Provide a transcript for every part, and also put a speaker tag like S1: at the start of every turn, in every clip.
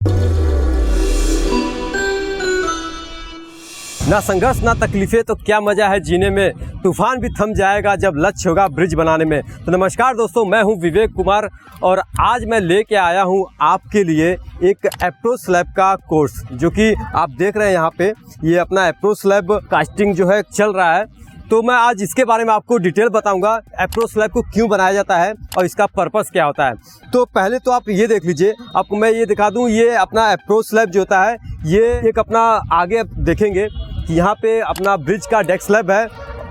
S1: ना संघर्ष ना तकलीफें तो क्या मजा है जीने में, तूफान भी थम जाएगा जब लक्ष्य होगा ब्रिज बनाने में। तो नमस्कार दोस्तों, मैं हूं विवेक कुमार और आज मैं लेके आया हूं आपके लिए एक अप्रोच स्लैब का कोर्स, जो कि आप देख रहे हैं यहाँ पे ये अपना अप्रोच स्लैब कास्टिंग जो है चल रहा है। तो मैं आज इसके बारे में आपको डिटेल बताऊंगा, अप्रोच स्लैब को क्यों बनाया जाता है और इसका पर्पस क्या होता है। तो पहले तो आप ये देख लीजिए, आपको मैं ये दिखा दूं, ये अपना अप्रोच स्लैब जो होता है ये एक अपना आगे आप देखेंगे कि यहाँ पे अपना ब्रिज का डेक स्लैब है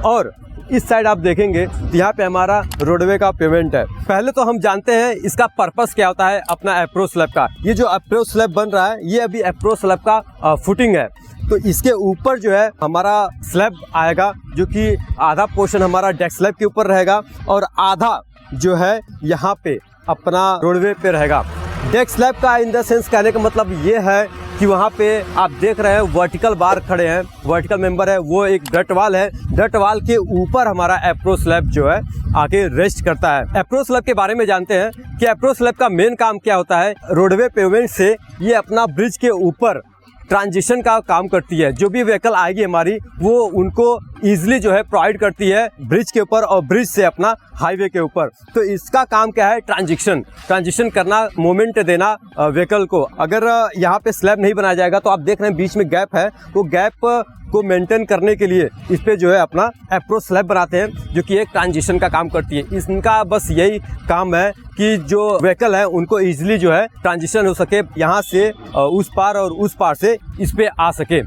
S1: और इस साइड आप देखेंगे तो यहाँ पे हमारा रोडवे का पेमेंट है। पहले तो हम जानते हैं इसका पर्पस क्या होता है अपना अप्रोच स्लैब का। ये जो अप्रोच स्लैब बन रहा है ये अभी अप्रोच स्लैब का फुटिंग है। तो इसके ऊपर जो है हमारा स्लैब आएगा, जो कि आधा पोर्शन हमारा डेक स्लैब के ऊपर रहेगा और आधा जो है यहाँ पे अपना रोडवे पे रहेगा। डेक स्लैब का इन द सेंस कहने का मतलब ये है कि वहाँ पे आप देख रहे हैं वर्टिकल बार खड़े हैं, वर्टिकल मेंबर है, वो एक डट वाल है। डट वाल के ऊपर हमारा अप्रोच स्लैब जो है आके रेस्ट करता है। अप्रोच स्लैब के बारे में जानते हैं कि अप्रोच स्लैब का मेन काम क्या होता है। रोडवे पेमेंट से ये अपना ब्रिज के ऊपर ट्रांजिशन का काम करती है। जो भी व्हीकल आएगी हमारी वो उनको ईजिली जो है प्रोवाइड करती है ब्रिज के ऊपर और ब्रिज से अपना हाईवे के ऊपर। तो इसका काम क्या है, ट्रांजिशन करना, मोमेंट देना व्हीकल को। अगर यहाँ पे स्लैब नहीं बनाया जाएगा तो आप देख रहे हैं बीच में गैप है, वो गैप को मेंटेन करने के लिए इस पे जो है अपना अप्रोच स्लैब बनाते हैं, जो कि एक ट्रांजिशन का काम करती है। इनका बस यही काम है कि जो व्हीकल है उनको इजीली जो है ट्रांजिशन हो सके, यहाँ से उस पार और उस पार से इस पे आ सके।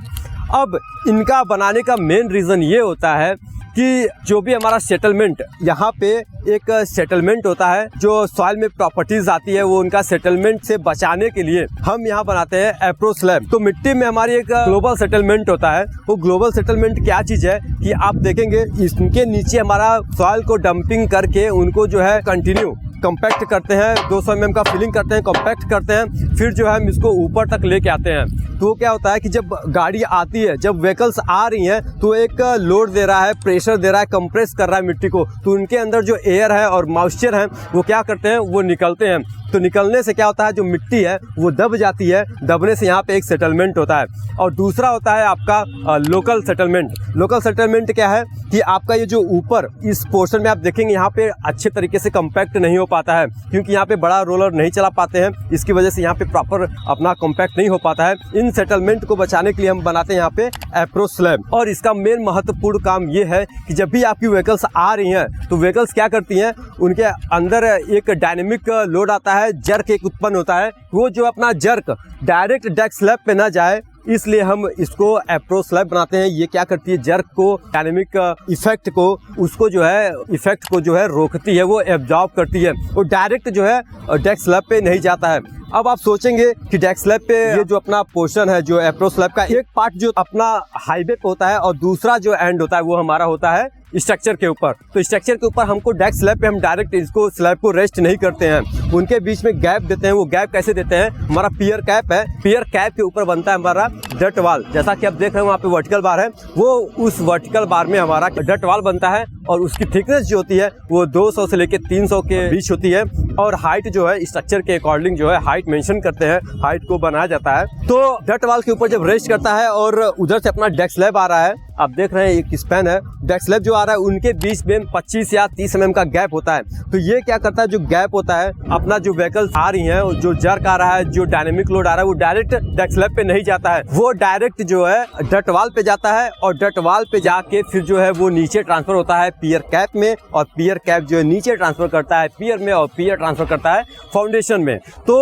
S1: अब इनका बनाने का मेन रीज़न ये होता है कि जो भी हमारा सेटलमेंट, यहाँ पे एक सेटलमेंट होता है, जो सॉइल में प्रॉपर्टीज आती है वो उनका सेटलमेंट से बचाने के लिए हम यहाँ बनाते हैं अप्रोच स्लैब। तो मिट्टी में हमारी एक ग्लोबल सेटलमेंट होता है। वो ग्लोबल सेटलमेंट क्या चीज़ है कि आप देखेंगे इसके नीचे हमारा सॉइल को डंपिंग करके उनको जो है कंटिन्यू कॉम्पैक्ट करते हैं, 200 mm का फिलिंग करते हैं, कॉम्पैक्ट करते हैं, फिर जो है हम इसको ऊपर तक लेके आते हैं। तो क्या होता है कि जब गाड़ी आती है, जब व्हीकल्स आ रही हैं तो एक लोड दे रहा है, प्रेशर दे रहा है, कंप्रेस कर रहा है मिट्टी को, तो उनके अंदर जो एयर है और मॉइस्चर है वो क्या करते हैं, वो निकलते हैं। तो निकलने से क्या होता है, जो मिट्टी है वो दब जाती है, दबने से यहाँ पे एक सेटलमेंट होता है। और दूसरा होता है आपका लोकल सेटलमेंट। लोकल सेटलमेंट क्या है कि आपका ये जो ऊपर इस पोर्शन में आप देखेंगे यहाँ पे अच्छे तरीके से कॉम्पैक्ट नहीं हो पाता है, क्योंकि यहाँ पे बड़ा रोलर नहीं चला पाते हैं, इसकी वजह से यहाँ पे प्रॉपर अपना कॉम्पैक्ट नहीं हो पाता है। इन सेटलमेंट को बचाने के लिए हम बनाते हैं यहाँ पे अप्रोच स्लैब। और इसका मेन महत्वपूर्ण काम ये है कि जब भी आपकी व्हीकल्स आ रही हैं तो व्हीकल्स क्या करती हैं, उनके अंदर एक डायनेमिक लोड आता है, जर्क एक उत्पन्न होता है। वो जो अपना जर्क डायरेक्ट डेक स्लैब पे ना जाए, इसलिए हम इसको अप्रोच स्लैब बनाते हैं। ये क्या करती है, जर्क को, डायनेमिक इफेक्ट को, उसको जो है इफेक्ट को जो है रोकती है, वो एब्जॉर्ब करती है, वो डायरेक्ट जो है डेक स्लैब पे नहीं जाता है। अब आप सोचेंगे कि डेक स्लैब पे ये जो अपना पोर्शन है, जो अप्रोच स्लैब का एक पार्ट जो अपना हाईवे पे होता है और दूसरा जो एंड होता है वो हमारा होता है स्ट्रक्चर के ऊपर। तो स्ट्रक्चर के ऊपर हमको डेक स्लैब पे हम डायरेक्ट इसको स्लैब को रेस्ट नहीं करते हैं, उनके बीच में गैप देते हैं। वो गैप कैसे देते हैं, हमारा पियर कैप है, पियर कैप के ऊपर बनता है हमारा डट वाल। जैसा कि आप देख रहे हैं वहाँ पे वर्टिकल बार है, वो उस वर्टिकल बार में हमारा डट वाल बनता है और उसकी थिकनेस जो होती है वो 200 से लेके 300 के बीच होती है। और हाइट जो है स्ट्रक्चर के अकॉर्डिंग जो है हाइट मेंशन करते हैं, हाइट को बनाया जाता है। तो डट वाल के ऊपर जब रेस्ट करता है और उधर से अपना डेक स्लैब आ रहा है, आप देख रहे हैं एक स्पैन है, डेक स्लैब जो आ रहा है उनके बीच में 25 या 30 mm का गैप होता है। तो ये क्या करता है, जो गैप होता है, अपना जो व्हीकल्स आ रही हैं, जो जर्क आ रहा है, जो डायनेमिक लोड आ रहा है, वो डायरेक्ट डेक स्लैब पे नहीं जाता है, वो डायरेक्ट जो है डट वाल पे जाता है और डट वाल पे जाके फिर जो है वो नीचे ट्रांसफर होता है पियर कैप में, और पियर कैप जो है नीचे ट्रांसफर करता है पियर में, और पियर ट्रांसफर करता है फाउंडेशन में। तो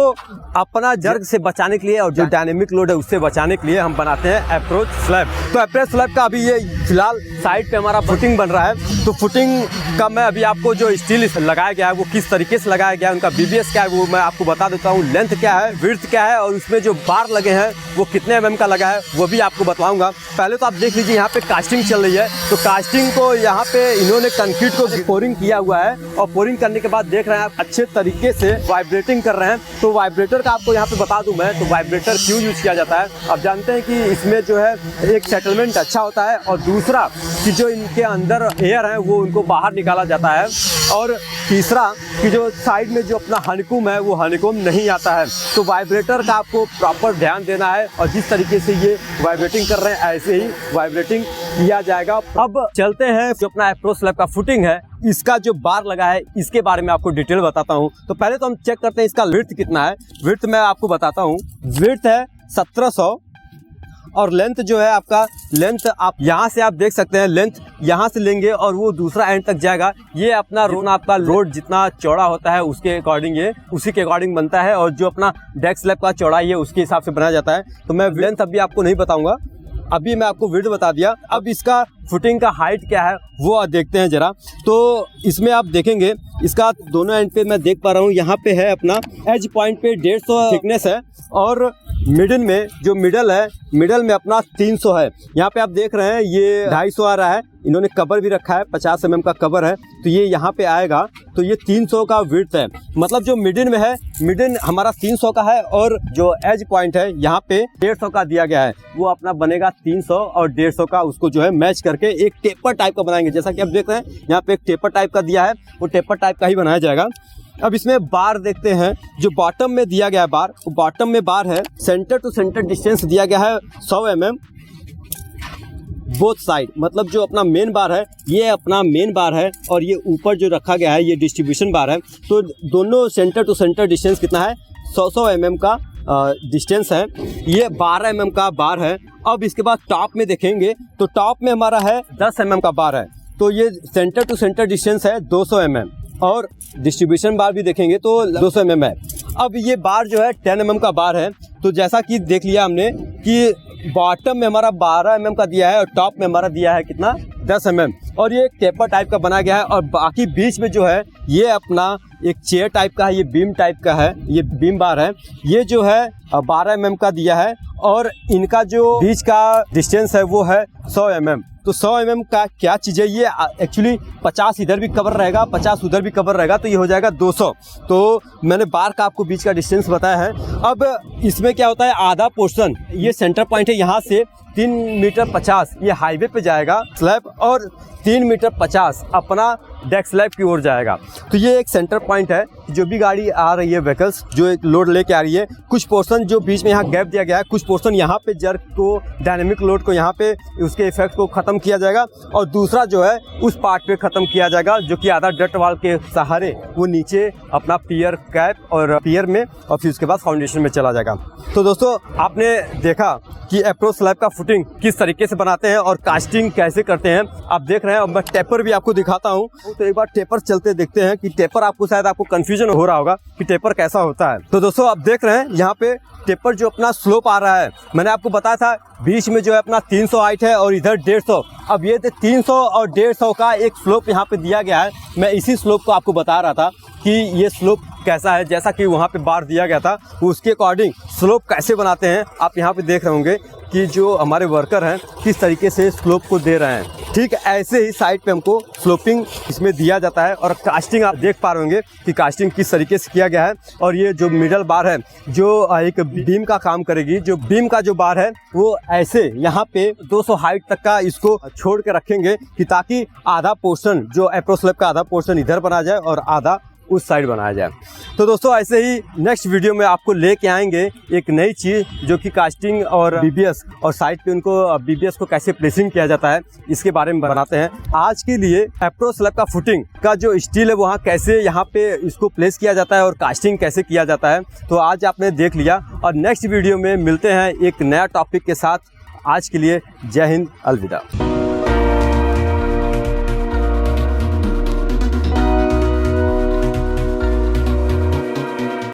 S1: अपना जर्क से बचाने के लिए और जो डायनेमिक लोड है उससे बचाने के लिए हम बनाते हैं अप्रोच स्लैब। तो अप्रोच स्लैब का अभी ये फिलहाल साइड पे हमारा फुटिंग बन रहा है। तो फुटिंग का मैं अभी आपको जो स्टील लगाया गया है वो किस तरीके से लगाया गया है, उनका बीबीएस क्या है वो मैं आपको बता देता हूँ, लेंथ क्या है, विड्थ क्या है, और उसमें जो बार लगे हैं वो कितने mm का लगा है वो भी आपको बताऊंगा। पहले तो आप देख लीजिए यहाँ पे कास्टिंग चल रही है। तो कास्टिंग को यहाँ पे इन्होंने कंक्रीट को पोरिंग किया हुआ है और पोरिंग करने के बाद देख रहे हैं आप अच्छे तरीके से वाइब्रेटिंग कर रहे हैं। तो वाइब्रेटर का आपको यहाँ पे बता दूं मैं, तो वाइब्रेटर क्यों यूज किया जाता है, आप जानते हैं कि इसमें जो है एक सेटलमेंट अच्छा होता है और दूसरा कि जो इनके अंदर एयर है वो उनको बाहर निकाला जाता है। और तीसरा कि जो साइड में जो अपना हनीकॉम है वो हनीकॉम नहीं आता है। तो वाइब्रेटर का आपको प्रॉपर ध्यान देना है और जिस तरीके से ये वाइब्रेटिंग कर रहे हैं ऐसे ही वाइब्रेटिंग किया जाएगा। अब चलते हैं जो अपना अप्रोच स्लैब का फुटिंग है, इसका जो बार लगा है इसके बारे में आपको डिटेल बताता हूँ। तो पहले तो हम चेक करते हैं इसका विड्थ कितना है। विड्थ मैं आपको बताता हूँ, विड्थ है 1700 और लेंथ जो है आपका, लेंथ आप यहाँ से आप देख सकते हैं, लेंथ यहाँ से लेंगे और वो दूसरा एंड तक जाएगा। ये अपना रोड आपका रोड जितना चौड़ा होता है उसके अकॉर्डिंग ये उसी के अकॉर्डिंग बनता है और जो अपना डेक स्लैब का चौड़ाई है उसके हिसाब से बनाया जाता है। तो मैं लेंथ अभी आपको नहीं बताऊंगा, अभी मैं आपको विड्थ बता दिया। अब इसका फुटिंग का हाइट क्या है वो देखते हैं जरा। तो इसमें आप देखेंगे इसका दोनों एंड पे मैं देख पा रहा हूँ, यहाँ पे है अपना एज पॉइंट पे 150 थिकनेस है और मिडिल में जो मिडल है, मिडल में अपना 300 है। यहाँ पे आप देख रहे हैं ये 250 आ रहा है, इन्होंने कवर भी रखा है, 50 mm का कवर है तो ये यहाँ पे आएगा। तो ये 300 का विड्थ है, मतलब जो मिडिल में है, मिडिल हमारा 300 का है और जो एज पॉइंट है यहाँ पे 150 का दिया गया है, वो अपना बनेगा 300 और 150 का उसको जो है मैच करके एक टेपर टाइप का बनाएंगे। जैसा कि आप देख रहे हैं यहाँ पे एक टेपर टाइप का दिया है, वो टेपर टाइप का ही बनाया जाएगा। अब इसमें बार देखते हैं, जो बॉटम में दिया गया है बार, वो बॉटम में बार है, सेंटर टू सेंटर डिस्टेंस दिया गया है 100 mm बोथ साइड। मतलब जो अपना मेन बार है ये अपना मेन बार है और ये ऊपर जो रखा गया है ये डिस्ट्रीब्यूशन बार है। तो दोनों सेंटर टू सेंटर डिस्टेंस कितना है, 100 mm का डिस्टेंस है। ये 12 mm का बार है। अब इसके बाद टॉप में देखेंगे तो टॉप में हमारा है 10 mm का बार है, तो ये सेंटर टू सेंटर डिस्टेंस है 200 mm और डिस्ट्रीब्यूशन बार भी देखेंगे तो 200 mm है। अब ये बार जो है 10 mm का बार है। तो जैसा कि देख लिया हमने कि बॉटम में हमारा 12 mm का दिया है और टॉप में हमारा दिया है कितना, 10 mm और ये टेपर टाइप का बना गया है। और बाकी बीच में जो है ये अपना एक चेयर टाइप का है, ये बीम टाइप का है, ये बीम बार है। ये जो है 12 mm का दिया है और इनका जो बीच का डिस्टेंस है वो है 100 mm। तो 100 mm का क्या चीज़ है, ये एक्चुअली 50 इधर भी कवर रहेगा, 50 उधर भी कवर रहेगा, तो ये हो जाएगा 200। तो मैंने बार का आपको बीच का डिस्टेंस बताया है। अब इसमें क्या होता है, आधा पोर्शन ये सेंटर पॉइंट है, यहाँ से 3 मीटर 50 ये हाईवे पे जाएगा स्लैब और 3 मीटर 50 अपना डेक स्लैब की ओर जाएगा। तो ये एक सेंटर पॉइंट है, जो भी गाड़ी आ रही है व्हीकल्स जो एक लोड लेके आ रही है, कुछ पोर्शन जो बीच में यहाँ गैप दिया गया है, कुछ पोर्शन यहाँ पे जर्क को, डायनेमिक लोड को यहाँ पे उसके इफेक्ट को ख़त्म किया जाएगा और दूसरा जो है उस पार्ट पे ख़त्म किया जाएगा जो कि आधा डट वाल के सहारे वो नीचे अपना पियर कैप और पियर में और फिर उसके बाद फाउंडेशन में चला जाएगा। तो दोस्तों आपने देखा कि अप्रोच स्लैब का फुटिंग किस तरीके से बनाते हैं और कास्टिंग कैसे करते हैं, आप देख रहे हैं। और मैं टेपर भी आपको दिखाता हूँ, तो एक बार टेपर चलते देखते हैं कि टेपर आपको शायद आपको कंफ्यूजन हो रहा होगा कि टेपर कैसा होता है। तो दोस्तों आप देख रहे हैं यहाँ पे टेपर जो अपना स्लोप आ रहा है, मैंने आपको बताया था बीच में जो है अपना 300 हाइट है और इधर 150। अब ये 300 और 150 का एक स्लोप यहाँ पे दिया गया है। मैं इसी स्लोप को आपको बता रहा था कि ये स्लोप कैसा है, जैसा कि वहाँ पे बार दिया गया था उसके अकॉर्डिंग स्लोप कैसे बनाते हैं। आप यहाँ पे देख रहे होंगे कि जो हमारे वर्कर हैं किस तरीके से स्लोप को दे रहे हैं। ठीक ऐसे ही साइड पे हमको स्लोपिंग इसमें दिया जाता है और कास्टिंग आप देख पा रहे होंगे कि कास्टिंग किस तरीके से किया गया है। और ये जो मिडल बार है जो एक बीम का काम करेगी, जो बीम का जो बार है वो ऐसे यहाँ पे 200 हाइट तक का इसको छोड़ के रखेंगे कि ताकि आधा पोर्शन जो अप्रोच स्लैब का आधा पोर्शन इधर बना जाए और आधा उस साइड बनाया जाए। तो दोस्तों ऐसे ही नेक्स्ट वीडियो में आपको लेके आएंगे एक नई चीज़ जो कि कास्टिंग और बीबीएस और साइड पे उनको बीबीएस को कैसे प्लेसिंग किया जाता है इसके बारे में बनाते हैं। आज के लिए अप्रोच स्लैब का फुटिंग का जो स्टील है वहाँ कैसे यहाँ पे इसको प्लेस किया जाता है और कास्टिंग कैसे किया जाता है तो आज आपने देख लिया। और नेक्स्ट वीडियो में मिलते हैं एक नया टॉपिक के साथ। आज के लिए जय हिंद, अलविदा।